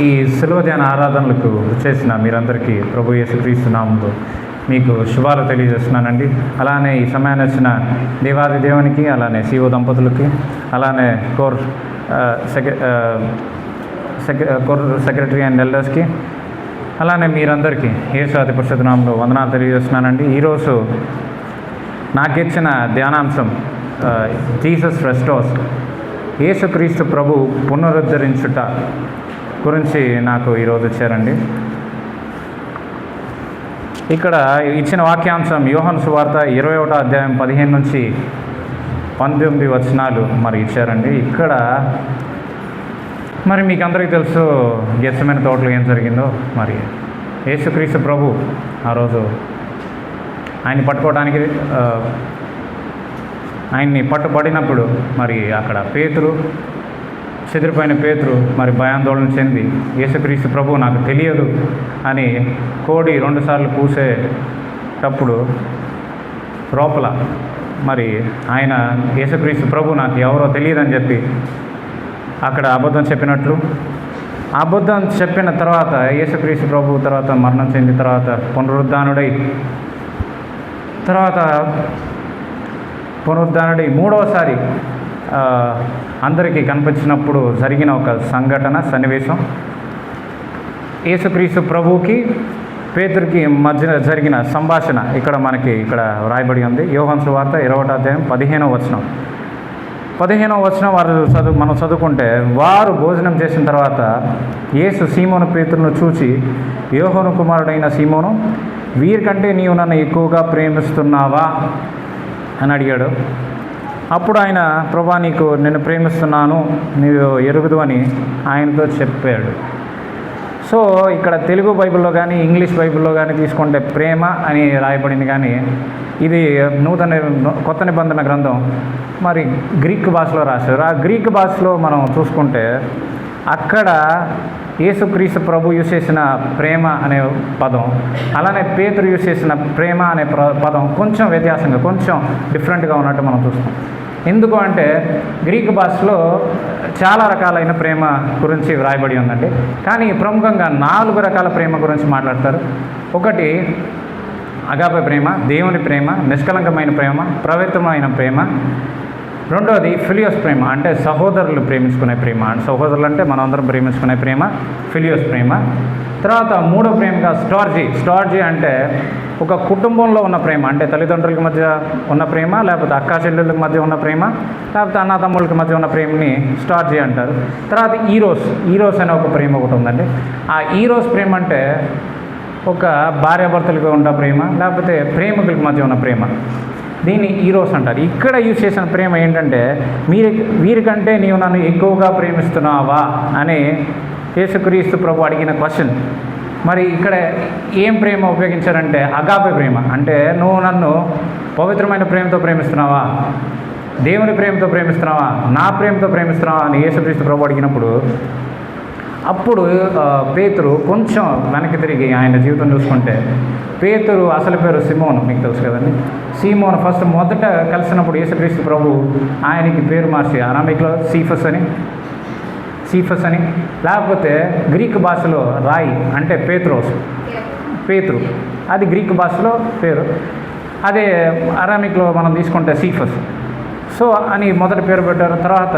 ఈ శిలువ ధ్యాన ఆరాధనలకు చేసిన మీరందరికీ ప్రభు యేసుక్రీస్తు నామములో మీకు శుభాలు తెలియజేస్తున్నానండి. అలానే ఈ సమయాన్ని వచ్చిన దేవాది దేవునికి, అలానే సిఓ దంపతులకి, అలానే కోర్ సెక్రటరీ అండ్ ఎల్డర్స్కి, అలానే మీరందరికీ యేసు అతి పరిశుద్ధ నామములో వందనాలు తెలియజేస్తున్నానండి. ఈరోజు నాకిచ్చిన ధ్యానాంశం జీసస్ రెస్టోర్స్, యేసుక్రీస్తు ప్రభు పునరుద్ధరించుట గురించి నాకు ఈరోజు వచ్చారండి. ఇక్కడ ఇచ్చిన వాక్యాంశం యోహాను సువార్త 21వ అధ్యాయం 15 నుంచి 19 వచనాలు మరి ఇచ్చారండి. ఇక్కడ మరి మీకు అందరికీ తెలుసు గెత్సెమనే తోటలో ఏం జరిగిందో. మరి యేసుక్రీస్తు ప్రభు ఆ రోజు ఆయన్ని పట్టుకోవడానికి ఆయన్ని పట్టుబడినప్పుడు మరి అక్కడ పేతురు, చెదిరిపోయిన పేతురు మరి భయాందోళన చెంది యేసుక్రీస్తు ప్రభు నాకు తెలియదు అని కోడి 2 సార్లు కూసేటప్పుడు లోపల మరి ఆయన యేసుక్రీస్తు ప్రభు నాకు ఎవరో తెలియదని చెప్పి అక్కడ అబద్ధం చెప్పినట్లు, అబద్ధం చెప్పిన తర్వాత యేసుక్రీస్తు ప్రభు తర్వాత మరణం చెందిన తర్వాత పునరుద్ధానుడై మూడవసారి అందరికీ కనిపించినప్పుడు జరిగిన ఒక సన్నివేశం, యేసుక్రీస్తు ప్రభువుకి పేతురుకి మధ్య జరిగిన సంభాషణ ఇక్కడ రాయబడి ఉంది. యోహాను సువార్త 20వ అధ్యాయం 15వ వచనం. 15వ వచనం మనం చదువుకుంటే, వారు భోజనం చేసిన తర్వాత యేసు సీమోను పేతురును చూచి, యోహాను కుమారుడైన సీమోను, వీరికంటే నీవు నన్ను ఎక్కువగా ప్రేమిస్తున్నావా అని అడిగాడు. అప్పుడు ఆయన, ప్రభా నిన్ను ప్రేమిస్తున్నాను, నీవు ఎరుగుదు అని ఆయనతో చెప్పాడు. సో ఇక్కడ తెలుగు బైబిల్లో కానీ ఇంగ్లీష్ బైబిల్లో కానీ తీసుకుంటే ప్రేమ అని రాయబడింది, కానీ ఇది కొత్త నిబంధన గ్రంథం మరి గ్రీక్ భాషలో రాశారు. ఆ గ్రీక్ భాషలో మనం చూసుకుంటే అక్కడ యేసుక్రీస్తు ప్రభు యూస్ చేసిన ప్రేమ అనే పదం, అలానే పేతురు యూస్ చేసిన ప్రేమ అనే పదం కొంచెం వ్యత్యాసంగా, కొంచెం డిఫరెంట్గా ఉన్నట్టు మనం చూస్తాం. ఎందుకు అంటే గ్రీక్ భాషలో చాలా రకాలైన ప్రేమ గురించి వ్రాయబడి ఉందండి, కానీ ప్రముఖంగా 4 రకాల ప్రేమ గురించి మాట్లాడతారు. ఒకటి అగాపే ప్రేమ, దేవుని ప్రేమ, నిష్కలంకమైన ప్రేమ, పవిత్రమైన ప్రేమ. రెండవది ఫిలియోస్ ప్రేమ, అంటే సహోదరులు ప్రేమించుకునే ప్రేమ. సహోదరులు అంటే మనందరం ప్రేమించుకునే ప్రేమ, ఫిలియోస్ ప్రేమ. తర్వాత మూడో ప్రేమగా స్టార్జీ అంటే ఒక కుటుంబంలో ఉన్న ప్రేమ, అంటే తల్లిదండ్రులకి మధ్య ఉన్న ప్రేమ, లేకపోతే అక్కా చెల్లెళ్ళకి మధ్య ఉన్న ప్రేమ, లేకపోతే అన్నదమ్ములకి మధ్య ఉన్న ప్రేమని స్టార్జీ అంటారు. తర్వాత ఈరోస్ అనే ఒక ప్రేమ ఒకటి ఉందండి. ఆ ఈరోస్ ప్రేమ అంటే ఒక భార్యాభర్తలకు ఉన్న ప్రేమ, లేకపోతే ప్రేమికులకి మధ్య ఉన్న ప్రేమ, దీన్ని ఈరోస్ అంటారు. ఇక్కడ యూజ్ చేసిన ప్రేమ ఏంటంటే, వీరికంటే నీవు నన్ను ఎక్కువగా ప్రేమిస్తున్నావా అని యేసుక్రీస్తు ప్రభు అడిగిన క్వశ్చన్. మరి ఇక్కడ ఏం ప్రేమ ఉపయోగించారంటే అగాపే ప్రేమ, అంటే నువ్వు నన్ను పవిత్రమైన ప్రేమతో ప్రేమిస్తున్నావా, దేవుని ప్రేమతో ప్రేమిస్తున్నావా, నా ప్రేమతో ప్రేమిస్తున్నావా అని యేసుక్రీస్తు ప్రభు అడిగినప్పుడు, అప్పుడు పేతురు కొంచెం వెనక్కి తిరిగి ఆయన జీవితం చూసుకుంటే, పేతురు అసలు పేరు సిమోను, మీకు తెలుసు కదండి. సీమోను మొదట కలిసినప్పుడు యేసుక్రీస్తు ప్రభు ఆయనకి పేరు మార్చి అరామిక్లో సీఫస్ అని, లేకపోతే గ్రీక్ భాషలో రాయి అంటే పేతురు, అది గ్రీక్ భాషలో పేరు. అదే అరామిక్లో మనం తీసుకుంటే సీఫస్. సో అని మొదటి పేరు పెట్టారు. తర్వాత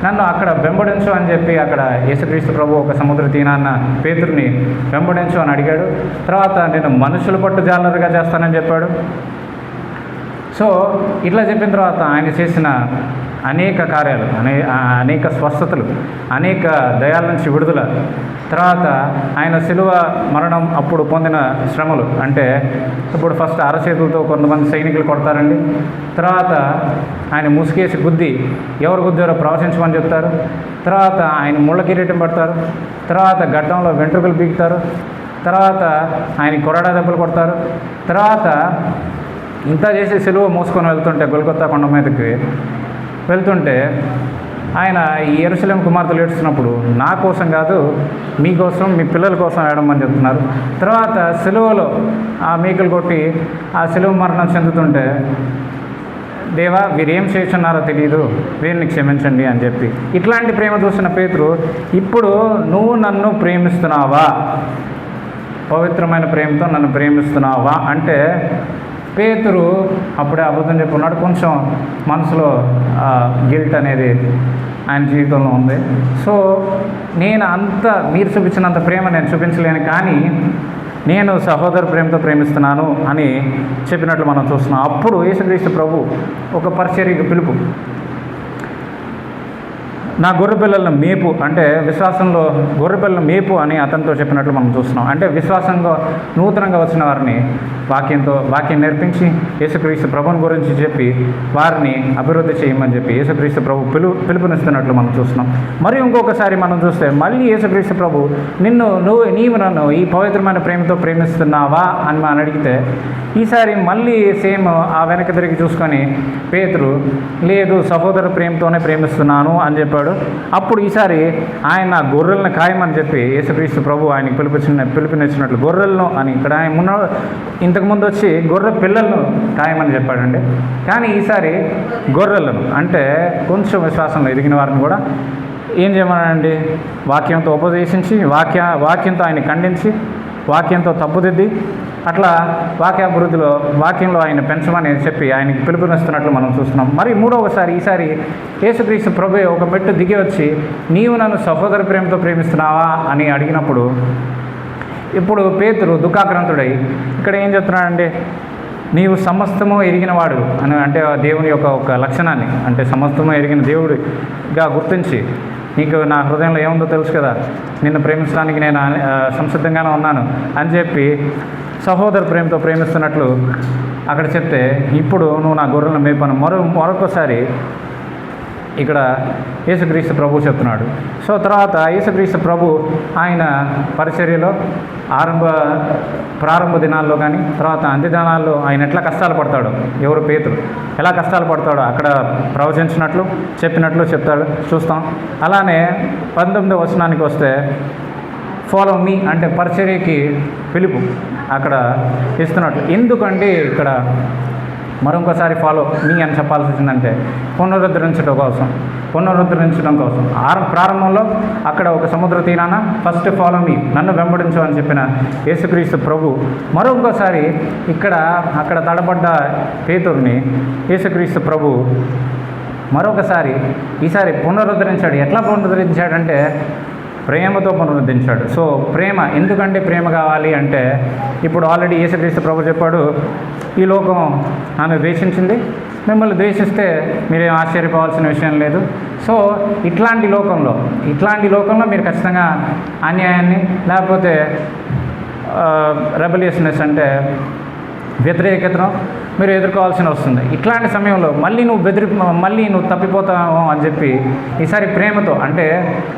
నన్ను అక్కడ వెంబడించు అని చెప్పి అక్కడ యేసుక్రీస్తు ప్రభు ఒక సముద్ర తీరాన పేతురుని వెంబడించు అని అడిగాడు. తర్వాత నేను మనుషుల పట్టు జాలరుగా చేస్తానని చెప్పాడు. సో ఇట్లా చెప్పిన తర్వాత ఆయన చేసిన అనేక కార్యాలు, అనేక స్వస్థతలు, అనేక దయాల నుంచి విడుదల, తర్వాత ఆయన శిలువ మరణం అప్పుడు పొందిన శ్రమలు, అంటే ఇప్పుడు ఫస్ట్ అరచేతులతో కొంతమంది సైనికులు కొడతారండి. తర్వాత ఆయన ముసుగేసి ఎవరు గుద్దారో ప్రవచించమని చెప్తారు. తర్వాత ఆయన ముళ్ళ కిరీటం పెడతారు. తర్వాత గడ్డంలో వెంట్రుకలు పీకుతారు. తర్వాత ఆయన కొరడా దెబ్బలు కొడతారు. తర్వాత ఇంత చేసి శిలువ మోసుకొని వెళ్తుంటే గొల్గొతా కొండ మీదకి వెళ్తుంటే ఆయన ఈ యెరూషలేము కుమార్తెలు ఏడుస్తున్నప్పుడు, నా కోసం కాదు మీకోసం, మీ పిల్లల కోసం ఏడమని చెప్తున్నారు. తర్వాత శిలువలో ఆ మేకలు కొట్టి ఆ శిలువ మరణం చెందుతుంటే దేవా వీరేం చేస్తున్నారో తెలియదు, వీరిని క్షమించండి అని చెప్పి. ఇట్లాంటి ప్రేమ చూసిన పేతురు, ఇప్పుడు నువ్వు నన్ను ప్రేమిస్తున్నావా, పవిత్రమైన ప్రేమతో నన్ను ప్రేమిస్తున్నావా అంటే పేతురు అప్పుడే అబద్ధం చెప్పున్నాడు. కొంచెం మనసులో గిల్ట్ అనేది ఆయన జీవితంలో ఉంది. సో నేను మీరు చూపించినంత ప్రేమ నేను చూపించలేను, కానీ నేను సహోదర ప్రేమతో ప్రేమిస్తున్నాను అని చెప్పినట్లు మనం చూస్తున్నాం. అప్పుడు యేసుక్రీస్తు ప్రభు ఒక పరిచర్యకు పిలుపు, నా గొర్రెపిల్లలను మేపు అంటే విశ్వాసంలో గొర్రెపిల్లలను మేపు అని అతనితో చెప్పినట్లు మనం చూస్తున్నాం. అంటే విశ్వాసంగా నూతనంగా వచ్చిన వారిని వాక్యం నేర్పించి యేసుక్రీస్తు ప్రభుని గురించి చెప్పి వారిని అభివృద్ధి చేయమని చెప్పి యేసుక్రీస్తు ప్రభు పిలుపునిస్తున్నట్లు మనం చూస్తున్నాం. మరి ఇంకొకసారి మనం చూస్తే మళ్ళీ యేసుక్రీస్తు ప్రభు నీవు నన్ను ఈ పవిత్రమైన ప్రేమతో ప్రేమిస్తున్నావా అని మనం అడిగితే ఈసారి మళ్ళీ సేమ్ ఆ వెనక తిరిగి చూసుకొని పేతురు లేదు సహోదర ప్రేమతోనే ప్రేమిస్తున్నాను అని చెప్పాడు. అప్పుడు ఈసారి ఆయన గొర్రెలను ఖాయమని చెప్పి యేసుక్రీస్తు ప్రభు ఆయనకి పిలుపునిచ్చినట్లు గొర్రెలను అని ఇక్కడ ఆయన ఇంతకుముందు వచ్చి గొర్రె పిల్లలను ఖాయమని చెప్పాడండి. కానీ ఈసారి గొర్రెలను అంటే కొంచెం విశ్వాసంలో ఎదిగిన వారిని కూడా ఏం చేయమన్నాడండి, వాక్యంతో ఉపదేశించి వాక్యంతో ఆయన ఖండించి వాక్యంతో తప్పుదిద్ది అట్లా వాక్యంలో ఆయన పెంచమని చెప్పి ఆయనకి పిలుపునిస్తున్నట్లు మనం చూస్తున్నాం. మరి ఈసారి యేసుక్రీస్తు ప్రభు ఒక మెట్టు దిగి వచ్చి నీవు నన్ను సహోదర ప్రేమతో ప్రేమిస్తున్నావా అని అడిగినప్పుడు ఇప్పుడు పేతురు దుఃఖాక్రాంతుడై ఇక్కడ ఏం చెప్తున్నాడంటే నీవు సమస్తము ఎరిగినవాడు అని అంటే దేవుని యొక్క ఒక లక్షణాన్ని అంటే సమస్తము ఎరిగిన దేవుడిగా గుర్తించి నీకు నా హృదయంలో ఏముందో తెలుసు కదా, నిన్ను ప్రేమించడానికి నేను సంసిద్ధంగానే ఉన్నాను అని చెప్పి సహోదర ప్రేమతో ప్రేమిస్తున్నట్లు అక్కడ చెప్తే ఇప్పుడు నువ్వు నా గొర్రెలను మేపను మరొకసారి ఇక్కడ యేసుక్రీస్తు ప్రభు చెప్తున్నాడు. సో తర్వాత యేసుక్రీస్తు ప్రభు ఆయన పరిచర్యలో ప్రారంభ దినాల్లో కానీ తర్వాత అంత్య దినాల్లో ఆయన ఎట్లా కష్టాలు పడతాడు, ఎవరు పేతురు ఎలా కష్టాలు పడతాడో అక్కడ ప్రవచించినట్లు చెప్పినట్లు చూస్తాం. అలానే 19వ వచనానికి వస్తే ఫాలో మీ అంటే పరిచర్యకి పిలుపు అక్కడ ఇస్తున్నట్లు. ఎందుకంటే ఇక్కడ మరొకసారి ఫాలో మీ అని చెప్పాల్సి వచ్చిందంటే పునరుద్ధరించడం కోసం ప్రారంభంలో అక్కడ ఒక సముద్ర తీరాన ఫస్ట్ ఫాలో మీ నన్ను వెంబడించు అని చెప్పిన యేసుక్రీస్తు ప్రభు మరొకసారి అక్కడ తడబడ్డ పేతుర్ని యేసుక్రీస్తు ప్రభు ఈసారి పునరుద్ధరించాడు. ఎట్లా పునరుద్ధరించాడంటే ప్రేమతో పునరుద్ధరించాడు. సో ప్రేమ ఎందుకంటే ప్రేమ కావాలి అంటే ఇప్పుడు ఆల్రెడీ యేసుక్రీస్తు ప్రభు చెప్పాడు, ఈ లోకం నన్ను ద్వేషించింది, మిమ్మల్ని ద్వేషిస్తే మీరేం ఆశ్చర్యపోవాల్సిన విషయం లేదు. సో ఇట్లాంటి లోకంలో మీరు ఖచ్చితంగా అన్యాయాన్ని లేకపోతే రెబలియస్నెస్ అంటే వ్యతిరేకతను మీరు ఎదుర్కోవాల్సి వస్తుంది. ఇట్లాంటి సమయంలో మళ్ళీ నువ్వు తప్పిపోతావు అని చెప్పి ఈసారి ప్రేమతో అంటే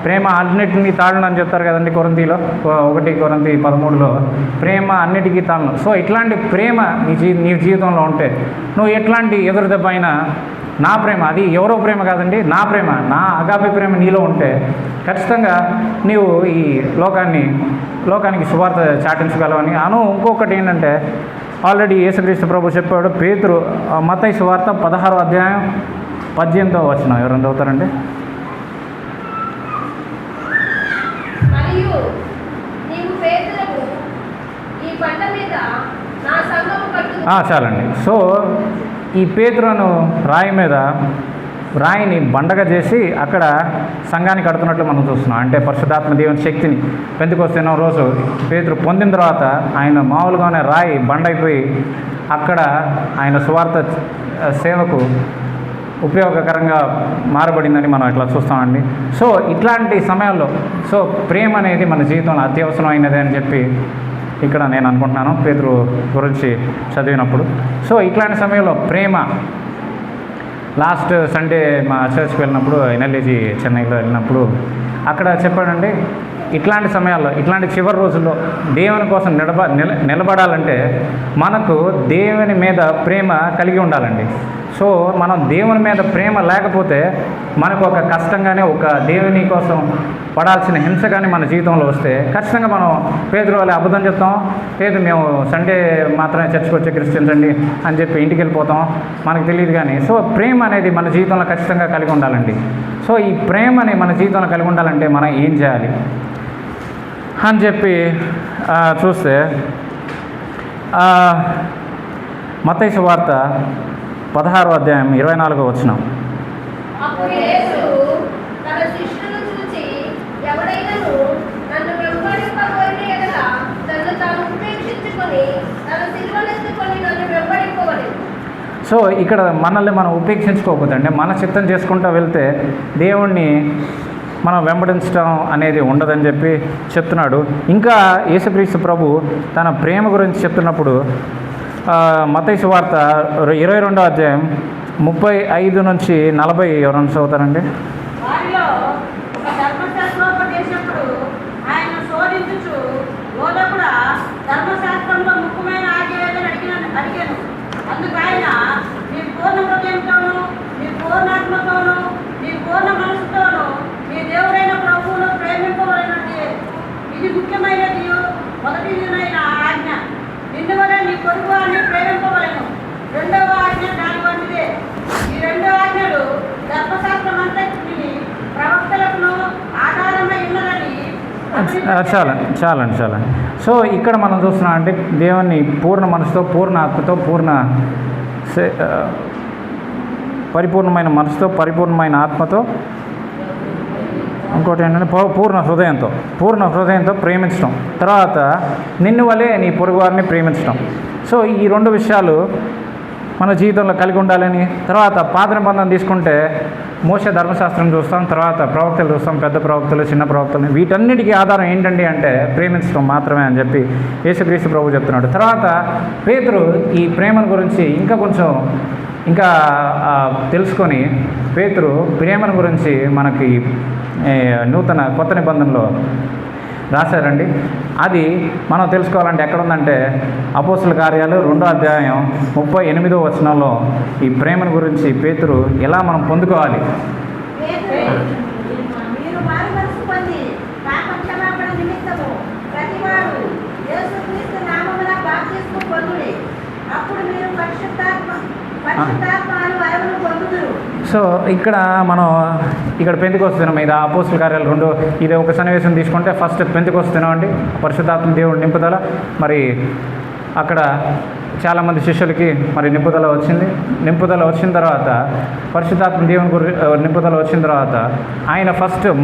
ప్రేమ అన్నిటినీ తాళను అని చెప్తారు కదండి కొరింథీలో 1 కొరింథీ 13లో ప్రేమ అన్నిటికీ తాళను. సో ఇట్లాంటి ప్రేమ నీ జీవితంలో ఉంటే నువ్వు ఎట్లాంటి ఎదురు దెబ్బ అయినా నా ప్రేమ అది ఎవరో ప్రేమ కాదండి, నా ప్రేమ నా అగాపే ప్రేమ నీలో ఉంటే ఖచ్చితంగా నీవు ఈ లోకానికి సువార్త చాటించగలవని ఇంకొకటి ఏంటంటే ఆల్రెడీ యేసుక్రీస్తు ప్రభు చెప్పాడు. పేతురు మత్తయి సువార్త 16వ అధ్యాయం 18వ వచనం ఎవరైనా చదువుతారండి? చాలండి. సో ఈ పేతురును రాయిని బండగా చేసి అక్కడ సంఘాన్ని కడుతున్నట్లు మనం చూస్తున్నాం. అంటే పరిశుద్ధాత్మ దేవుని శక్తిని పెంతెకొస్తే రోజు పేతురు పొందిన తర్వాత ఆయన మామూలుగానే రాయి బండ అయిపోయి అక్కడ ఆయన సువార్త సేవకు ఉపయోగకరంగా మారబడిందని మనం ఇట్లా చూస్తామండి. సో ఇట్లాంటి సమయాల్లో ప్రేమ అనేది మన జీవితంలో అత్యవసరమైనది అని చెప్పి ఇక్కడ నేను అనుకుంటున్నాను పేతురు గురించి చదివినప్పుడు. సో ఇట్లాంటి సమయంలో ప్రేమ లాస్ట్ సండే మా చర్చ్కి వెళ్ళినప్పుడు ఎన్ఎల్ఏజీ చెన్నైలో వెళ్ళినప్పుడు అక్కడ చెప్పాడండి ఇట్లాంటి సమయాల్లో, ఇట్లాంటి చివరి రోజుల్లో దేవుని కోసం నిలబడాలంటే మనకు దేవుని మీద ప్రేమ కలిగి ఉండాలండి. సో మనం దేవుని మీద ప్రేమ లేకపోతే మనకు ఒక కష్టంగానే, ఒక దేవుని కోసం పడాల్సిన హింస కానీ మన జీవితంలో వస్తే ఖచ్చితంగా మనం పేదరు వాళ్ళ అబద్ధం చెప్తాం. లేదు మేము సండే మాత్రమే చర్చకు వచ్చే క్రిస్టియన్స్ అండి అని చెప్పి ఇంటికి వెళ్ళిపోతాం, మనకు తెలియదు. కానీ సో ప్రేమ అనేది మన జీవితంలో ఖచ్చితంగా కలిగి ఉండాలండి. సో ఈ ప్రేమని మన జీవితంలో కలిగి ఉండాలంటే మనం ఏం చేయాలి అని చెప్పి చూస్తే మత్తయి సువార్త 16వ అధ్యాయం 24వ వచనం. అప్పుడు యేసు తన శిష్యులను చూచి, ఎవడైనను నన్ను వెంబడింపగోరిన యెడల తనను తాను ఉపేక్షించుకొని తన సిలువనెత్తుకొని నన్ను వెంబడింపవలెను. సో ఇక్కడ మనల్ని మనం ఉపేక్షించుకోకపోతే, అంటే మన చిత్తం చేసుకుంటూ వెళ్తే దేవుణ్ణి మనం వెంబడించడం అనేది ఉండదని చెప్పి చెప్తున్నాడు. ఇంకా యేసుక్రీస్తు ప్రభు తన ప్రేమ గురించి చెప్తున్నప్పుడు మత్తయి సువార్త 22వ అధ్యాయం 35 నుంచి 40 ఎవరైనా చదువుతారండి? వారిలో ఒక ధర్మశాస్త్రోపదేశకుడు ఆయన శోధించుచు, బోధకుడా, ధర్మశాస్త్రంలో ముఖ్యమైన ఆజ్ఞ ఏదని అడిగాను. అందుకు ఆయన, నీ పూర్ణ హృదయంతోనూ, నీ పూర్ణాత్మతోనూ, నీ పూర్ణ మనసుతోనూ నీ దేవుడైన ప్రభువును ప్రేమింపవలెనది. ఇది ముఖ్యమైనది, మొదటిదైన ఆజ్ఞ. నిన్ను వలె నీ పొరుగు వారిని ప్రేమింపవలెను. రెండవ ఆజ్ఞ దాని వంటిదే. ఈ రెండు ఆజ్ఞలు ధర్మశాస్త్రం అంతటిని ప్రవక్తలకు ఆధారమై ఉన్నదని. చాలండి. సో ఇక్కడ మనం చూస్తున్నాం అంటే దేవుని పూర్ణ మనసుతో, పూర్ణ ఆత్మతో, పరిపూర్ణమైన మనసుతో, పరిపూర్ణమైన ఆత్మతో, ఇంకోటి ఏంటంటే పూర్ణ హృదయంతో ప్రేమించడం. తర్వాత నిన్ను వలే నీ పొరుగు వారిని ప్రేమించడం. సో ఈ రెండు విషయాలు మన జీవితంలో కలిగి ఉండాలని. తర్వాత పాత నిబంధన తీసుకుంటే మోషే ధర్మశాస్త్రం చూస్తాం, తర్వాత ప్రవక్తలు చూస్తాం, పెద్ద ప్రవక్తలు, చిన్న ప్రవక్తలు. వీటన్నిటికీ ఆధారం ఏంటండి అంటే ప్రేమించడం మాత్రమే అని చెప్పి యేసుక్రీస్తు ప్రభు చెప్తున్నాడు. తర్వాత పేతురు ఈ ప్రేమను గురించి ఇంకా తెలుసుకొని పేతురు ప్రేమను గురించి మనకి కొత్త నిబంధనలో రాశారండి. అది మనం తెలుసుకోవాలంటే ఎక్కడ ఉందంటే అపోస్తుల కార్యాలు 2వ అధ్యాయం 38వ వచనంలో ఈ ప్రేమను గురించి పేతురు ఎలా మనం పొందుకోవాలి. మీరు మారు మనసు పొంది పాప క్షమాపణ నిమిత్తము ప్రతివాడు యేసుక్రీస్తు నామమున బాప్తిస్మము పొందుడి. అప్పుడు మీరు పరిశుద్ధాత్మ వరమును పొందుదురు. సో ఇక్కడ పెంతెకొస్తు దినం, ఇది అపోస్తుల కార్యాలు 2 ఇది ఒక సన్నివేశం తీసుకుంటే ఫస్ట్ పెంతెకొస్తు దినం అండి, పరిశుద్ధాత్మ దేవుడి నింపుదల. మరి అక్కడ చాలామంది శిష్యులకి మరి నింపుదల వచ్చిన తర్వాత పరిశుద్ధాత్మ దేవుని నింపుదల వచ్చిన తర్వాత ఆయన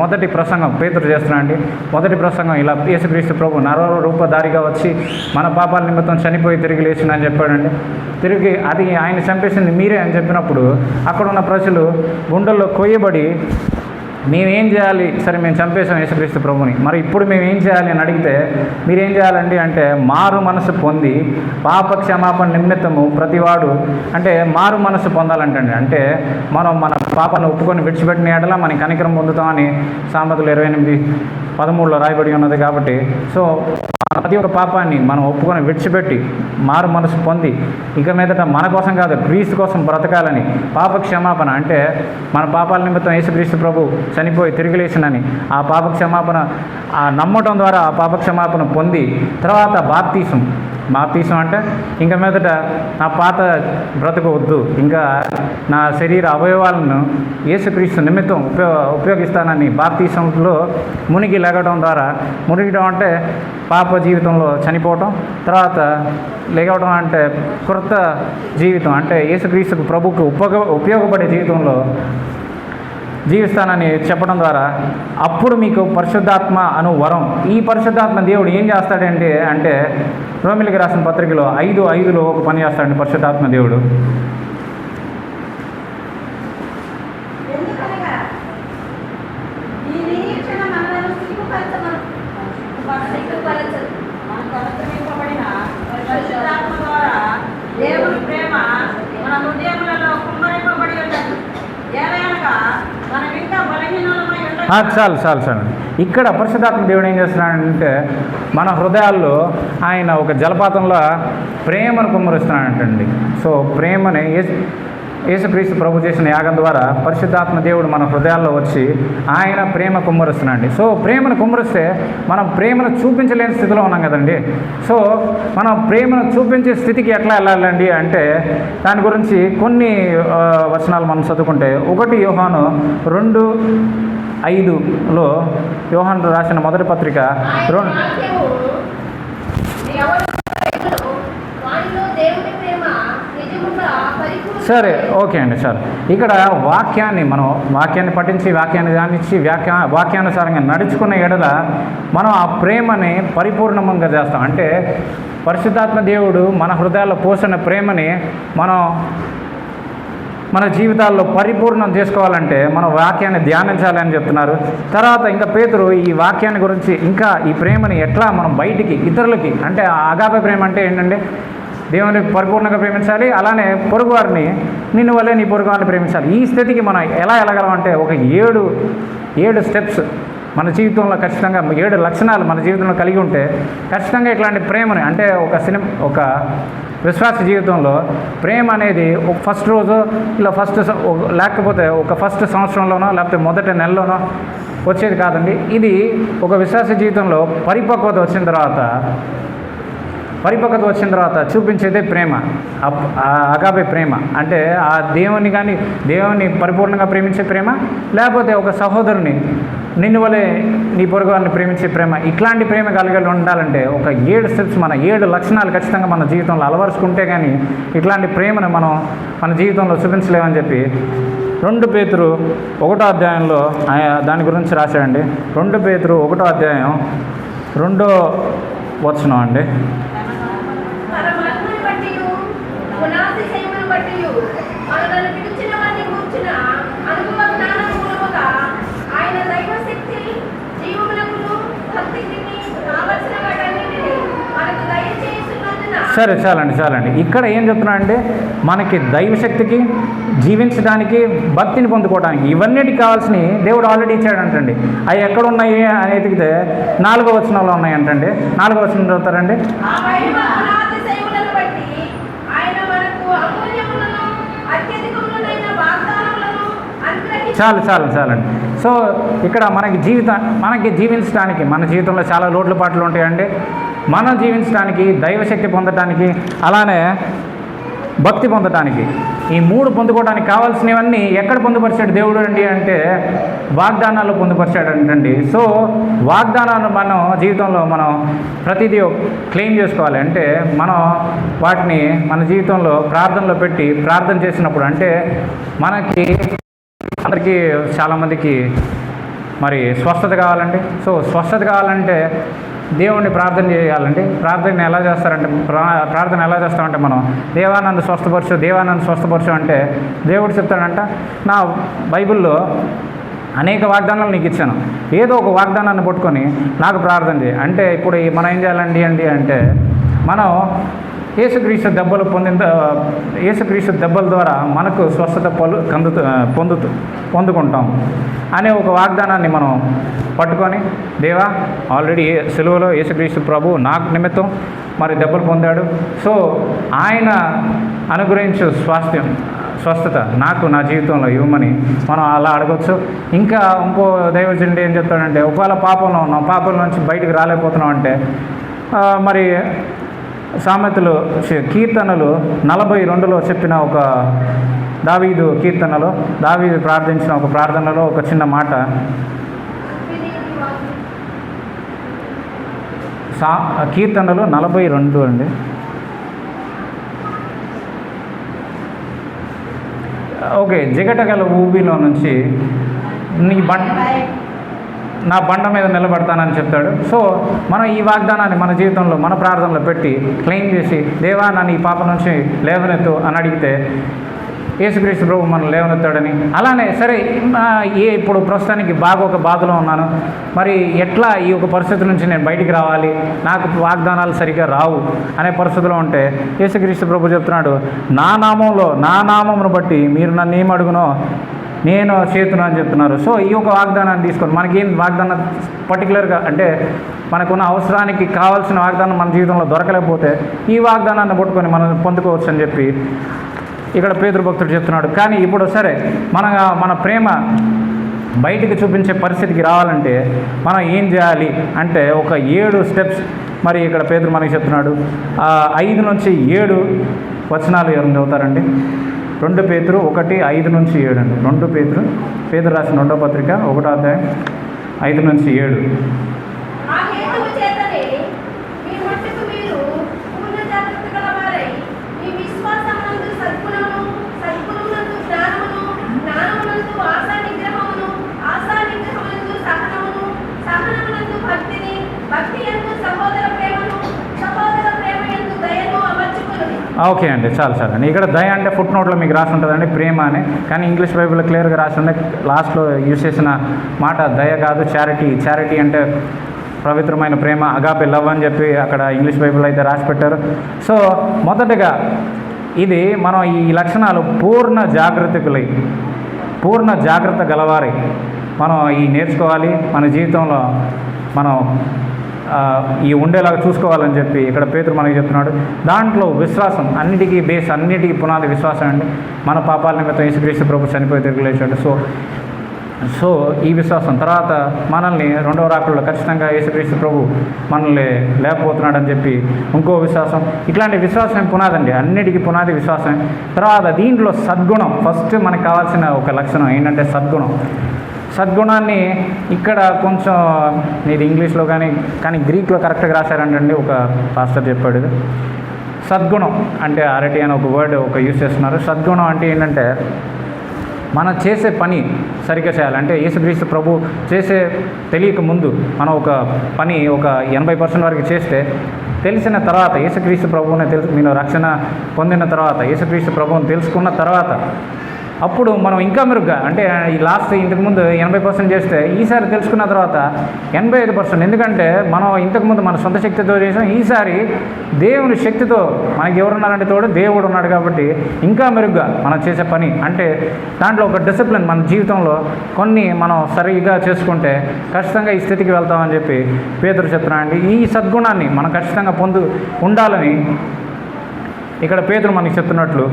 మొదటి ప్రసంగం పేతురు చేస్తున్నాడండి. మొదటి ప్రసంగం ఇలా, యేసుక్రీస్తు ప్రభు నరరూపధారిగా వచ్చి మన పాపాల నిమిత్తం చనిపోయి తిరిగి లేచిందని చెప్పాడండి. అది ఆయన చంపేసింది మీరే అని చెప్పినప్పుడు అక్కడ ఉన్న ప్రజలు గుండెల్లో కొయ్యబడి, మేమేం చేయాలి, సరే మేము చంపేసాం యేసుక్రీస్తు ప్రభుని, మరి ఇప్పుడు మేము ఏం చేయాలి అని అడిగితే మీరేం చేయాలండి అంటే మారు మనసు పొంది పాప క్షమాపణ నిమిత్తము ప్రతివాడు, అంటే మారు మనసు పొందాలంటండి. అంటే మనం మన పాపను ఒప్పుకొని విడిచిపెట్టిన ఎడల మనకి కనికరం పొందుతామని సామెతలు 28:13 రాయబడి ఉన్నది. కాబట్టి సో ప్రతి ఒక్క పాపాన్ని మనం ఒప్పుకొని విడిచిపెట్టి మారు మనసు పొంది ఇక మీదట మన కోసం కాదు క్రీస్తు కోసం బ్రతకాలని, పాప క్షమాపణ అంటే మన పాపాల నిమిత్తం యేసుక్రీస్తు ప్రభు చనిపోయి తిరిగి లేచినని ఆ పాప క్షమాపణ నమ్మటం ద్వారా ఆ పాప క్షమాపణ పొంది తర్వాత బాప్తీసం అంటే ఇంకా మీదట నా పాత బ్రతుకు వద్దు, ఇంకా నా శరీర అవయవాలను యేసుక్రీస్తు నిమిత్తం ఉపయోగిస్తానని బాప్తీసంలో మునిగడం అంటే పాప జీవితంలో చనిపోవటం, తర్వాత లేవడం అంటే క్రొత్త జీవితం, అంటే యేసుక్రీస్తుకు ప్రభుకు ఉపయోగపడే జీవితంలో జీవిస్తానని చెప్పడం ద్వారా అప్పుడు మీకు పరిశుద్ధాత్మ అను వరం. ఈ పరిశుద్ధాత్మ దేవుడు ఏం చేస్తాడంటే అంటే రోమిలికి రాసిన పత్రికలో 5:5లో ఒక పని చేస్తాడండి పరిశుద్ధాత్మ దేవుడు. దేవుని ప్రేమ మన హృదయములలో కుమ్మరింపబడి ఉన్నది. ఏలయనగా మనం ఇంకా బలహీనమై ఉండగా చాలు చాలు చాలు. ఇక్కడ పరిశుద్ధాత్మ దేవుడు ఏం చేస్తున్నాడంటే మన హృదయాల్లో ఆయన ఒక జలపాతంలో ప్రేమను కుమ్మరిస్తున్నాడంటండి. సో ప్రేమని యేసుక్రీస్తు ప్రభు చేసిన యాగం ద్వారా పరిశుద్ధాత్మ దేవుడు మన హృదయాల్లో వచ్చి ఆయన ప్రేమ కుమ్మరిస్తున్నాడు. సో ప్రేమను కుమ్మరిస్తే మనం ప్రేమను చూపించలేని స్థితిలో ఉన్నాం కదండి. సో మనం ప్రేమను చూపించే స్థితికి ఎట్లా వెళ్ళాలండి అంటే దాని గురించి కొన్ని వచనాలు మనం చదువుకుంటే 1 యోహాను 2:5లో యోహాను రాసిన మొదటి పత్రిక ఆయన వాక్యము ఎవరు వారిలో దేవుని ప్రేమ నిజముగా పరిపూర్ణ. సరే, ఓకే అండి. సార్ ఇక్కడ వాక్యాన్ని పఠించి వాక్యాన్ని ధ్యానించి వాక్యానుసారంగా నడుచుకున్న ఎడల మనం ఆ ప్రేమని పరిపూర్ణంగా చేస్తాం. అంటే పరిశుద్ధాత్మ దేవుడు మన హృదయాల్లో పోసిన ప్రేమని మనం మన జీవితాల్లో పరిపూర్ణం చేసుకోవాలంటే మనం వాక్యాన్ని ధ్యానించాలి అని చెప్తున్నారు. తర్వాత ఇంకా పేతురు ఈ వాక్యాన్ని గురించి ఇంకా ఈ ప్రేమని ఎట్లా మనం బయటికి ఇతరులకి, అంటే అగాపే ప్రేమ అంటే ఏంటంటే దేవుని పరిపూర్ణంగా ప్రేమించాలి, అలానే పొరుగువారిని నిన్ను వల్లే నీ పొరుగువారిని ప్రేమించాలి. ఈ స్థితికి మనం ఎలా వెళ్ళగలమంటే ఒక 7 స్టెప్స్ మన జీవితంలో ఖచ్చితంగా 7 లక్షణాలు మన జీవితంలో కలిగి ఉంటే ఖచ్చితంగా ఇట్లాంటి ప్రేమని, అంటే ఒక విశ్వాస జీవితంలో ప్రేమ అనేది ఒక ఫస్ట్ రోజు ఇలా లేకపోతే ఒక ఫస్ట్ సంవత్సరంలోనో లేకపోతే మొదటి నెలలోనో వచ్చేది కాదండి. ఇది ఒక విశ్వాస జీవితంలో పరిపక్వత వచ్చిన తర్వాత చూపించేదే ప్రేమ, అగాపే ప్రేమ. అంటే ఆ దేవుని పరిపూర్ణంగా ప్రేమించే ప్రేమ, లేకపోతే ఒక సహోదరుని నిన్ను వలె నీ పొరుగువారిని ప్రేమించే ప్రేమ. ఇట్లాంటి ప్రేమ కలిగి ఉండాలంటే ఒక 7 స్టెప్స్, మన 7 లక్షణాలు ఖచ్చితంగా మన జీవితంలో అలవరుచుకుంటే కానీ ఇట్లాంటి ప్రేమను మనం మన జీవితంలో చూపించలేమని చెప్పి 2 పేతురు 1వ అధ్యాయంలో దాని గురించి రాశాడండి. 2 పేతురు 1వ అధ్యాయం 2వ వచనం అండి. మన మహిమను బట్టియు గుణాతిశయమును బట్టియు మనలను పిలిచిన వారిని కూర్చున్న అనుభవ జ్ఞానము మూలముగా ఆయన దైవశక్తి జీవమునకును భక్తికి కావలసిన వాటన్నిటిని మనకు దయచేస్తున్నందున. సరే, చాలండి. ఇక్కడ ఏం చెప్తున్నా అంటే మనకి దైవశక్తికి, జీవించడానికి, భక్తిని పొందుకోవడానికి ఇవన్నిటికి కావాల్సినవి దేవుడు ఆల్రెడీ ఇచ్చాడంటండి. అవి ఎక్కడ ఉన్నాయి అని ఎతికితే 4వ వచనంలో ఉన్నాయంటండి. 4వ వచనం చదువుతారండి. ఆ మహిమ గుణాతిశయములను బట్టి ఆయన మనకు అమూల్యములను అత్యధికములైన వాగ్దానములను అనుగ్రహించారు. చాలండి. సో ఇక్కడ మనకి జీవించడానికి మన జీవితంలో చాలా లోట్లు పాటలు ఉంటాయండి. మనం జీవించడానికి, దైవశక్తి పొందడానికి, అలానే భక్తి పొందడానికి, ఈ 3 పొందుకోవడానికి కావాల్సినవన్నీ ఎక్కడ పొందుపరిచాడు దేవుడు అండి అంటే వాగ్దానాల్లో పొందుపరిచాడంటండి. సో వాగ్దానాన్ని మనం జీవితంలో మనం ప్రతిదీ క్లెయిమ్ చేసుకోవాలి. అంటే మనం వాటిని మన జీవితంలో ప్రార్థనలో పెట్టి ప్రార్థన చేసినప్పుడు, అంటే అందరికీ చాలామందికి మరి స్వస్థత కావాలండి. సో స్వస్థత కావాలంటే దేవుణ్ణి ప్రార్థన చేయాలంటే ప్రార్థన ఎలా చేస్తామంటే మనం దేవా నన్ను స్వస్థపరచు అంటే దేవుడు చెప్తాడంట, నా బైబిల్లో అనేక వాగ్దానాలు నీకు ఇచ్చాను, ఏదో ఒక వాగ్దానాన్ని పట్టుకొని నాకు ప్రార్థన చేయి అంటే. ఇప్పుడు మనం ఏం చేయాలండి అంటే మనం యేసుక్రీస్తు దెబ్బల ద్వారా మనకు స్వస్థత పొందుకుంటాం అనే ఒక వాగ్దానాన్ని మనం పట్టుకొని, దేవా ఆల్రెడీ సిలువలో యేసుక్రీస్తు ప్రభు నాకు నిమిత్తం మరి దెబ్బలు పొందాడు, సో ఆయన అనుగ్రహించు స్వస్థత నాకు నా జీవితంలో ఇవ్వమని మనం అలా అడగచ్చు. ఇంకా ఇంకో దైవజనుడు ఏం చెప్తాడంటే, ఒకవేళ పాపంలో ఉన్నాం, పాపం నుంచి బయటికి రాలేకపోతున్నాం అంటే మరి సామెతలు కీర్తనలు 42లో చెప్పిన ఒక దావీదు ప్రార్థించిన ఒక ప్రార్థనలో ఒక చిన్న మాట, కీర్తనలు 42 అండి. ఓకే, జిగటగల ఊబిలో నుంచి నా బండ మీద నిలబడతానని చెప్తాడు. సో మనం ఈ వాగ్దానాన్ని మన జీవితంలో మన ప్రార్థనలో పెట్టి క్లెయిమ్ చేసి, దేవా నన్ను ఈ పాప నుంచి లేవనెత్తు అని అడిగితే యేసుక్రీస్తు ప్రభు మనం లేవనెత్తాడని. అలానే సరే ఇప్పుడు ప్రస్తుతానికి ఒక బాధలో ఉన్నాను, మరి ఎట్లా ఈ ఒక పరిస్థితి నుంచి నేను బయటికి రావాలి, నాకు వాగ్దానాలు సరిగ్గా రావు అనే పరిస్థితిలో ఉంటే యేసుక్రీస్తు ప్రభు చెప్తున్నాడు, నా నామమును బట్టి మీరు నన్ను ఏమడుగునో నేను చేతును అని చెప్తున్నారు. సో ఈ యొక్క వాగ్దానాన్ని తీసుకొని మనకేం వాగ్దానం పర్టికులర్గా అంటే మనకున్న అవసరానికి కావాల్సిన వాగ్దానం మన జీవితంలో దొరకలేకపోతే ఈ వాగ్దానాన్ని పట్టుకొని మనం పొందుకోవచ్చు అని చెప్పి ఇక్కడ పేతురు భక్తుడు చెప్తున్నాడు. కానీ ఇప్పుడు సరే మన ప్రేమ బయటికి చూపించే పరిస్థితికి రావాలంటే మనం ఏం చేయాలి అంటే ఒక 7 స్టెప్స్ మరి ఇక్కడ పేతురు మనకి చెప్తున్నాడు. 5 నుంచి 7 వచనాలు ఎవరు చదువుతారండి? 2 పేతురు 1:5-7 అండి. 2 పేతురు రాసిన 2వ పత్రిక 1వ అధ్యాయం 5 నుంచి 7. ఆ హేతువు చేతనే మీ మట్టుకు మీరు పూర్ణ జాగ్రత్త గలవారై మీ విశ్వాసమునందు సద్గుణమును, సద్గుణమునందు జ్ఞానమును, జ్ఞానమునందు ఆశా నిగ్రహమును, ఆశా నిగ్రహమునందు సహనమును, సహనమునందు భక్తిని, భక్తి యందు సహోదర ప్రేమను, సహోదర ప్రేమ యందు దయను అమర్చుకొనుడి. ఓకే అండి, చాలు. ఇక్కడ దయ అంటే ఫుట్ నోట్లో మీకు రాసి ఉంటుందండి ప్రేమ అని. కానీ ఇంగ్లీష్ బైబిల్లో క్లియర్గా రాసి ఉంది. లాస్ట్లో యూజ్ చేసిన మాట దయ కాదు, చారిటీ అంటే పవిత్రమైన ప్రేమ, అగాపే లవ్ అని చెప్పి అక్కడ ఇంగ్లీష్ బైబిల్ అయితే రాసి పెట్టారు. సో మొదటగా ఇది మనం ఈ లక్షణాలు పూర్ణ జాగ్రత్త గలవారి మనం ఈ నేర్చుకోవాలి. మన జీవితంలో మనం ఈ ఉండేలాగా చూసుకోవాలని చెప్పి ఇక్కడ పేతురు మనకి చెప్తున్నాడు. దాంట్లో విశ్వాసం అన్నిటికీ బేస్, అన్నిటికీ పునాది విశ్వాసం అండి. మన పాపాల నిమిత్తం యేసుక్రీస్తు ప్రభు చనిపోయి తిరిగి లేచాడు. సో ఈ విశ్వాసం తర్వాత మనల్ని రెండవ రాకడలో ఖచ్చితంగా యేసుక్రీస్తు ప్రభు మనల్ని లేకపోతున్నాడని చెప్పి ఇంకో విశ్వాసం. ఇట్లాంటి విశ్వాసం పునాదండి, అన్నిటికీ పునాది విశ్వాసం. తర్వాత దీంట్లో సద్గుణం ఫస్ట్ మనకు కావాల్సిన ఒక లక్షణం ఏంటంటే సద్గుణాన్ని ఇక్కడ కొంచెం ఇది ఇంగ్లీష్లో కానీ గ్రీక్లో కరెక్ట్గా రాశారంటండి. ఒక పాస్టర్ చెప్పాడు సద్గుణం అంటే అరటి అని ఒక వర్డ్ యూజ్ చేస్తున్నారు. సద్గుణం అంటే ఏంటంటే మనం చేసే పని సరిగ్గా చేయాలి. అంటే యేసుక్రీస్తు ప్రభు తెలియక ముందు మనం ఒక పని ఒక 80% వరకు చేస్తే తెలిసిన తర్వాత యేసుక్రీస్తు ప్రభువుని మీరు రక్షణ పొందిన తర్వాత యేసుక్రీస్తు ప్రభువుని తెలుసుకున్న తర్వాత అప్పుడు మనం ఇంకా మెరుగ్గా అంటే ఈ లాస్ట్ ఇంతకుముందు 80% చేస్తే ఈసారి తెలుసుకున్న తర్వాత 85%. ఎందుకంటే మనం ఇంతకుముందు మన సొంత శక్తితో చేసాం, ఈసారి దేవుని శక్తితో మనకి ఎవరున్నారంటే తోడు దేవుడు ఉన్నాడు. కాబట్టి ఇంకా మెరుగ్గా మనం చేసే పని అంటే దాంట్లో ఒక డిసిప్లిన్ మన జీవితంలో కొన్ని మనం సరిగ్గా చేసుకుంటే ఖచ్చితంగా ఈ స్థితికి వెళ్తామని చెప్పి పేతురు చెప్తున్నానండి. ఈ సద్గుణాన్ని మనం ఖచ్చితంగా ఉండాలని ఇక్కడ పేతురు మనకి చెప్తున్నట్లు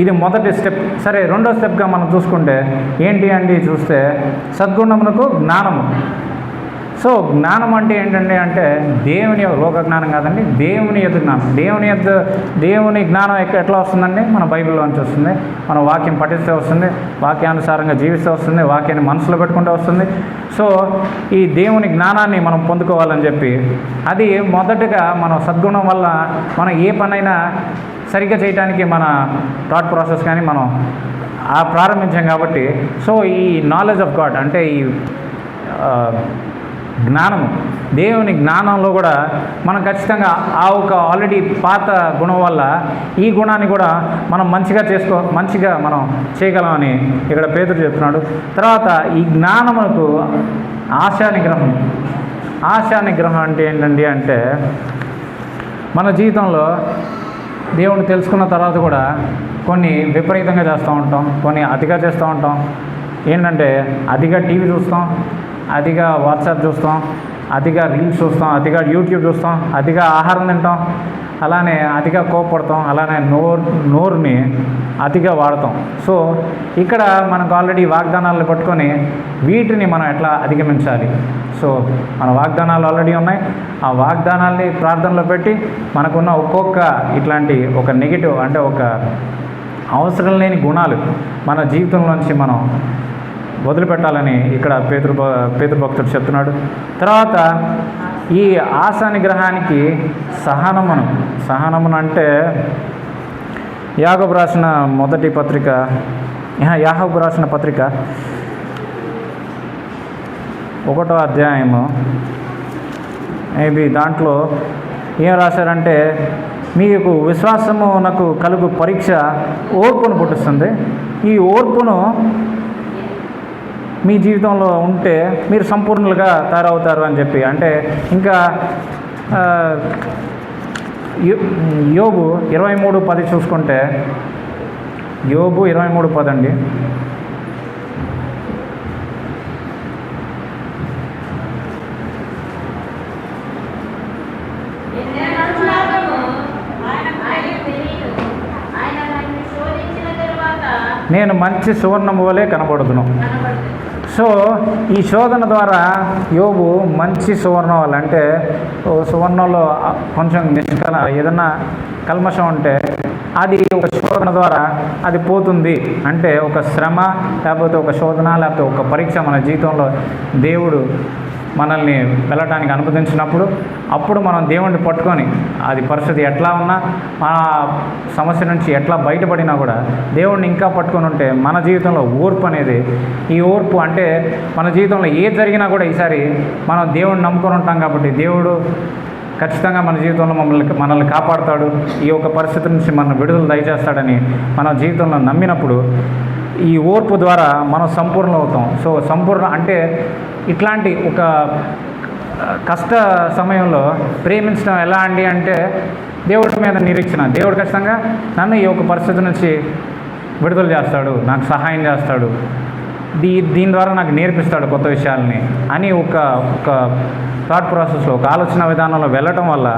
ఇది మొదటి స్టెప్. సరే, రెండో స్టెప్గా మనం చూసుకుంటే ఏంటి అండి చూస్తే సద్గుణమునకు జ్ఞానము. సో జ్ఞానం అంటే ఏంటండి అంటే దేవుని లోక జ్ఞానం కాదండి, దేవుని యొక్క జ్ఞానం. దేవుని జ్ఞానం ఎట్లా వస్తుందండి? మన బైబిల్లో నుంచి వస్తుంది, మన వాక్యం పఠిస్తే వస్తుంది, వాక్యానుసారంగా జీవిస్తే వస్తుంది, వాక్యాన్ని మనసులో పెట్టుకుంటే వస్తుంది. సో ఈ దేవుని జ్ఞానాన్ని మనం పొందుకోవాలని చెప్పి అది మొదటగా మనం సద్గుణం వల్ల మనం ఏ పనైనా సరిగ్గా చేయడానికి మన థాట్ ప్రాసెస్ కానీ మనం ప్రారంభించాం. కాబట్టి సో ఈ నాలెడ్జ్ ఆఫ్ గాడ్ అంటే ఈ జ్ఞానము, దేవుని జ్ఞానంలో కూడా మనం ఖచ్చితంగా ఒక ఆల్రెడీ పాత గుణం వల్ల ఈ గుణాన్ని కూడా మనం మంచిగా మనం చేయగలమని ఇక్కడ పేతురు చెప్తున్నాడు. తర్వాత ఈ జ్ఞానమునకు ఆశానిగ్రహం అంటే ఏంటండి అంటే మన జీవితంలో దేవుని తెలుసుకున్న తర్వాత కూడా కొన్ని విపరీతంగా చేస్తూ ఉంటాం, కొన్ని అతిగా చేస్తూ ఉంటాం. ఏంటంటే అతిగా టీవీ చూస్తాం, అతిగా వాట్సాప్ చూస్తాం, అతిగా రీల్స్ చూస్తాం, అతిగా యూట్యూబ్ చూస్తాం, అతిగా ఆహారం తింటాం, అలానే అతిగా కోపడతాం, అలానే నోరుని అతిగా వాడతాం. సో ఇక్కడ మనకు ఆల్రెడీ వాగ్దానాలను పట్టుకొని వీటిని మనం ఎట్లా అధిగమించాలి. సో మన వాగ్దానాలు ఆల్రెడీ ఉన్నాయి, ఆ వాగ్దానాల్ని ప్రార్థనలో పెట్టి మనకున్న ఒక్కొక్క ఇట్లాంటి ఒక నెగిటివ్ అంటే ఒక అవసరం లేని గుణాలు మన జీవితంలోంచి మనం వదిలిపెట్టాలని ఇక్కడ పేతురు భక్తుడు చెప్తున్నాడు. తర్వాత ఈ ఆశానిగ్రహానికి సహనమును అంటే యాకోబు రాసిన పత్రిక 1వ అధ్యాయము మేబీ దాంట్లో ఏం రాశారంటే మీకు విశ్వాసమునకు కలుగు పరీక్ష ఓర్పును పుట్టిస్తుంది. ఈ ఓర్పును మీ జీవితంలో ఉంటే మీరు సంపూర్ణులుగా తయారవుతారు అని చెప్పి. అంటే ఇంకా యోబు 23:10 చూసుకుంటే, యోబు 23:10 అండి. నేను మంచి సువర్ణము వలె కనబడుదును. కనబడుతుంది. సో ఈ శోధన ద్వారా యోబు మంచి సువర్ణం వల్ల, అంటే సువర్ణంలో కొంచెం ఏదన్నా కల్మషం ఉంటే అది ఒక శోధన ద్వారా అది పోతుంది. అంటే ఒక శ్రమ లేకపోతే ఒక శోధన లేకపోతే ఒక పరీక్ష మన జీవితంలో దేవుడు మనల్ని వెళ్ళటానికి అనుమతించినప్పుడు అప్పుడు మనం దేవుణ్ణి పట్టుకొని అది పరిస్థితి ఎట్లా ఉన్నా మన సమస్య నుంచి ఎట్లా బయటపడినా కూడా దేవుణ్ణి ఇంకా పట్టుకొని ఉంటే మన జీవితంలో ఓర్పు అనేది, ఈ ఓర్పు అంటే మన జీవితంలో ఏది జరిగినా కూడా ఈసారి మనం దేవుణ్ణి నమ్ముకొని ఉంటాం కాబట్టి దేవుడు ఖచ్చితంగా మన జీవితంలో మనల్ని కాపాడుతాడు, ఈ యొక్క పరిస్థితి నుంచి మనం విడుదల దయచేస్తాడని మన జీవితంలో నమ్మినప్పుడు ఈ ఓర్పు ద్వారా మనం సంపూర్ణ అవుతాం. సో సంపూర్ణ అంటే ఇట్లాంటి ఒక కష్ట సమయంలో ప్రేమించడం ఎలా అండి అంటే దేవుడి మీద నిరీక్షణ. దేవుడు ఖచ్చితంగా నన్ను ఈ యొక్క పరిస్థితి నుంచి విడుదల చేస్తాడు, నాకు సహాయం చేస్తాడు, దీని ద్వారా నాకు నేర్పిస్తాడు కొత్త విషయాల్ని అని ఒక థాట్ ప్రాసెస్లో, ఒక ఆలోచన విధానంలో వెళ్ళటం వల్ల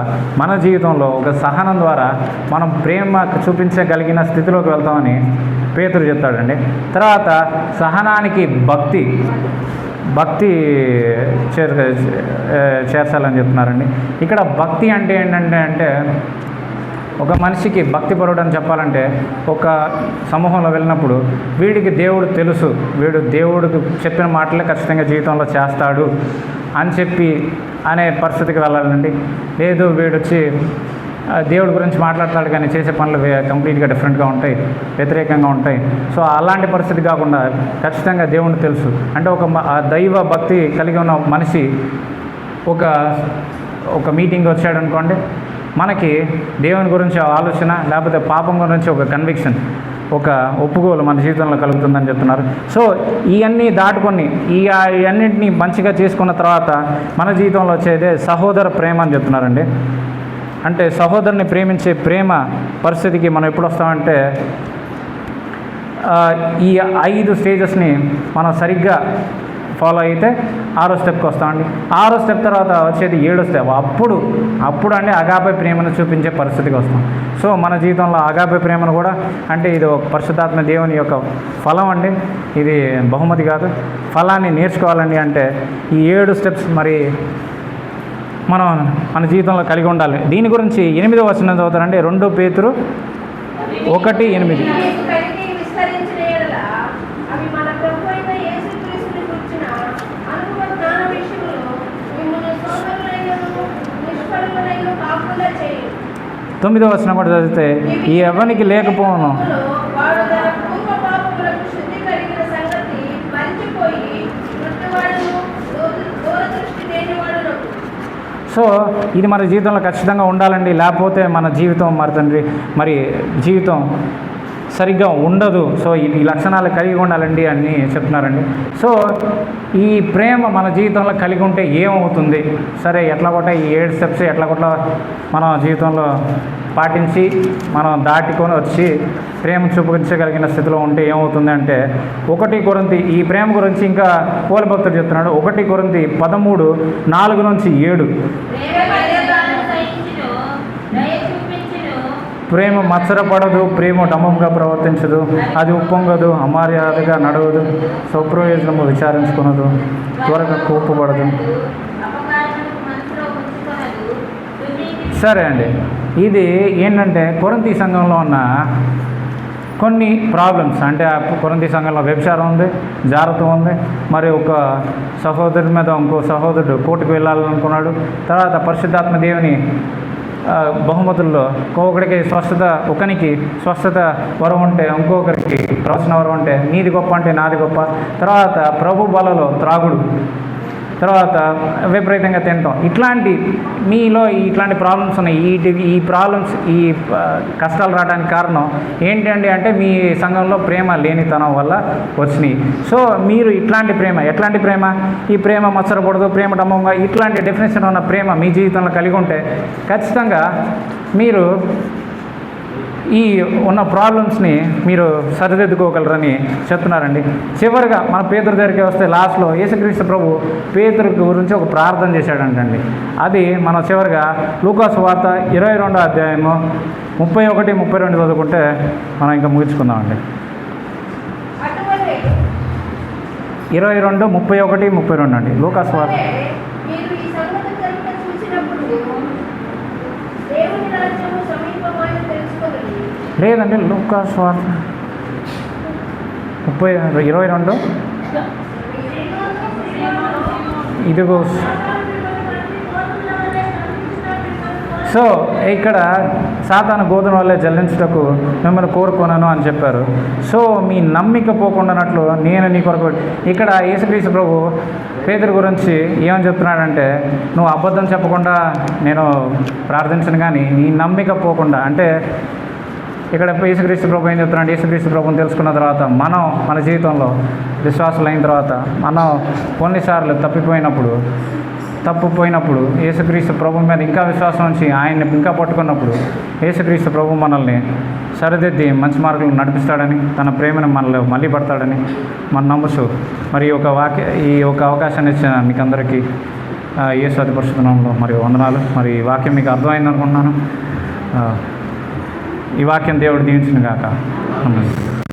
మన జీవితంలో ఒక సహనం ద్వారా మనం ప్రేమ చూపించగలిగిన స్థితిలోకి వెళ్తామని పేతురు చెప్తాడండి. తర్వాత సహనానికి భక్తి చేర్చాలని చెప్తున్నారండి. ఇక్కడ భక్తి అంటే ఏంటంటే ఒక మనిషికి భక్తిపరుడు అని చెప్పాలంటే ఒక సమూహంలో వెళ్ళినప్పుడు వీడికి దేవుడు తెలుసు, వీడు దేవుడికి చెప్పిన మాటలే ఖచ్చితంగా జీవితంలో చేస్తాడు అని చెప్పి అనే పరిస్థితికి వెళ్ళాలండి. లేదు వీడు వచ్చి దేవుడి గురించి మాట్లాడతాడు కానీ చేసే పనులు కంప్లీట్గా డిఫరెంట్గా ఉంటాయి, వ్యతిరేకంగా ఉంటాయి. సో అలాంటి పరిస్థితి కాకుండా ఖచ్చితంగా దేవుడిని తెలుసు అంటే ఒక దైవ భక్తి కలిగి ఉన్న మనిషి ఒక మీటింగ్ వచ్చాడు అనుకోండి, మనకి దేవుని గురించి ఆలోచన లేకపోతే పాపం గురించి ఒక కన్విక్షన్, ఒక ఒప్పుకోలు మన జీవితంలో కలుగుతుందని చెప్తున్నారు. సో ఇవన్నీ దాటుకొని ఇవన్నింటినీ మంచిగా చేసుకున్న తర్వాత మన జీవితంలో వచ్చేదే సహోదర ప్రేమ అని చెప్తున్నారండి. అంటే సహోదరుని ప్రేమించే ప్రేమ పరిస్థితికి మనం ఎప్పుడు వస్తామంటే ఈ 5 స్టేజెస్ని మనం సరిగ్గా ఫాలో అయితే 6వ స్టెప్కి వస్తామండి. 6వ స్టెప్ తర్వాత వచ్చేది 7వ స్టెప్. అప్పుడు అంటే అగాపే ప్రేమను చూపించే పరిస్థితికి వస్తాం. సో మన జీవితంలో అగాపే ప్రేమను కూడా అంటే ఇది ఒక పరిశుద్ధాత్మ దేవుని యొక్క ఫలం అండి, ఇది బహుమతి కాదు. ఫలాన్ని నేర్చుకోవాలండి అంటే ఈ 7 స్టెప్స్ మరి మనం మన జీవితంలో కలిగి ఉండాలి. దీని గురించి 8వ వచనం చదువుతారండి. 2 పేతురు 1:8. విస్తరించిన యెడల అవి మన ప్రభువు అయిన యేసుక్రీస్తుని గురించిన అనుభవ జ్ఞాన విషయంలో మిమ్మల్ని సోదరులైనను నిష్ఫలులైన కాకుండా చేయును. 9వ వచనం కూడా చదివితే ఈ ఎవరికి లేకపోను వాడు తన పూర్వ పాపములకు శుద్ధి కలిగిన సంగతి మరిచిపోయి మృత్యువాడును దూరదృష్టి లేనివాడును. సో ఇది మన జీవితంలో ఖచ్చితంగా ఉండాలండి, లేకపోతే మన జీవితం మరి జీవితం సరిగ్గా ఉండదు. సో ఈ లక్షణాలు కలిగి ఉండాలండి అని చెప్తున్నారండి. సో ఈ ప్రేమ మన జీవితంలో కలిగి ఉంటే ఏమవుతుంది? సరే ఎట్లా కొట్ట ఈ 7 స్టెప్స్ ఎట్లా కొట్ల మన జీవితంలో పాటించి మనం దాటుకొని వచ్చి ప్రేమ చూపించగలిగిన స్థితిలో ఉంటే ఏమవుతుంది అంటే 1 కొరింథీ ఈ ప్రేమ గురించి ఇంకా పౌలు భక్తుడు చెప్తున్నాడు. 1 కొరింథీ 13:4-7 ప్రేమ మత్సరపడదు, ప్రేమ డంబంగా ప్రవర్తించదు, అది ఉప్పొంగదు, అమర్యాదగా నడవదు, స్వప్రయోజనము విచారించుకునదు, త్వరగా కోపపడదు. సరే అండి, ఇది ఏంటంటే కొరింథీ సంఘంలో ఉన్న కొన్ని ప్రాబ్లమ్స్. అంటే కొరింథీ సంఘంలో వ్యభిచారం ఉంది, జాగ్రత్త ఉంది, మరి ఒక సహోదరుడి మీద ఇంకో సహోదరుడు కోర్టుకు వెళ్ళాలనుకున్నాడు. తర్వాత పరిశుద్ధాత్మ దేవుని బహుమతుల్లో ఒకరికి స్వస్థత, ఒకనికి స్వస్థత వరం ఉంటే ఇంకొకరికి ప్రవచన వరం ఉంటే నీది గొప్ప అంటే నాది గొప్ప. తర్వాత ప్రభు బలలో త్రాగుడు, తర్వాత విపరీతంగా తినటం, ఇట్లాంటి మీలో ఇట్లాంటి ప్రాబ్లమ్స్ ఉన్నాయి. ఈ ప్రాబ్లమ్స్ ఈ కష్టాలు రావడానికి కారణం ఏంటండి అంటే మీ సంఘంలో ప్రేమ లేనితనం వల్ల వచ్చినాయి. సో మీరు ఎట్లాంటి ప్రేమ ఈ ప్రేమ మత్సరపడదు, ప్రేమ డంబంగా ఇట్లాంటి డెఫినేషన్ ఉన్న ప్రేమ మీ జీవితంలో కలిగి ఉంటే ఖచ్చితంగా మీరు ఈ ఉన్న ప్రాబ్లమ్స్ని మీరు సరిదిద్దుకోగలరని చెప్తున్నారండి. చివరిగా మన పేతురు దగ్గరికి వస్తే లాస్ట్లో యేసుక్రీస్తు ప్రభు పేతురు గురించి ఒక ప్రార్థన చేశాడంటండి. అది మనం చివరిగా లూకా సువార్త 22వ అధ్యాయము 31-32 చదువుకుంటే మనం ఇంకా ముగించుకుందామండి. 22, 31, 32 అండి లూకాసు వార్త. మీరు ఈ సంగతి జరుగుట చూసినప్పుడు దేవుని రాజ్యము సమీపమని తెలుసుకొనుడి. లేదండి లూకాసు వార్త 22 ఇదిగో. సో ఇక్కడ సాతాను గోధుమ వల్లే జల్లించుటకు మిమ్మల్ని కోరుకున్నాను అని చెప్పారు. సో మీ నమ్మిక పోకుండానట్లు నేను నీ కొరకు. ఇక్కడ యేసుక్రీస్తు ప్రభు పేతురు గురించి ఏమని చెప్తున్నాడంటే, నువ్వు అబద్ధం చెప్పకుండా నేను ప్రార్థించను, కానీ నీ నమ్మిక పోకుండా. అంటే ఇక్కడ యేసుక్రీస్తు ప్రభు ఏం చెప్తున్నాడు, యేసుక్రీస్తు ప్రభుని తెలుసుకున్న తర్వాత మనం మన జీవితంలో విశ్వాసులు అయిన తర్వాత మనం కొన్నిసార్లు తప్పిపోయినప్పుడు యేసుక్రీస్తు ప్రభు మీద ఇంకా విశ్వాసం ఉంచి ఆయన్ని ఇంకా పట్టుకున్నప్పుడు యేసుక్రీస్తు ప్రభు మనల్ని సరిదిద్ది మంచి మార్గంలో నడిపిస్తాడని, తన ప్రేమను మనలో మళ్ళీ పడతాడని మనం నమ్ముచు మరి ఈ ఒక అవకాశాన్ని ఇచ్చిన మీకు అందరికీ యేసు అతి పరిశుద్ధ నామములో మరియు వందనాలు. మరి ఈ వాక్యం మీకు అర్థమైంది అనుకుంటున్నాను. ఈ వాక్యం దేవుడు దీవించును గాక. ఆమేన్.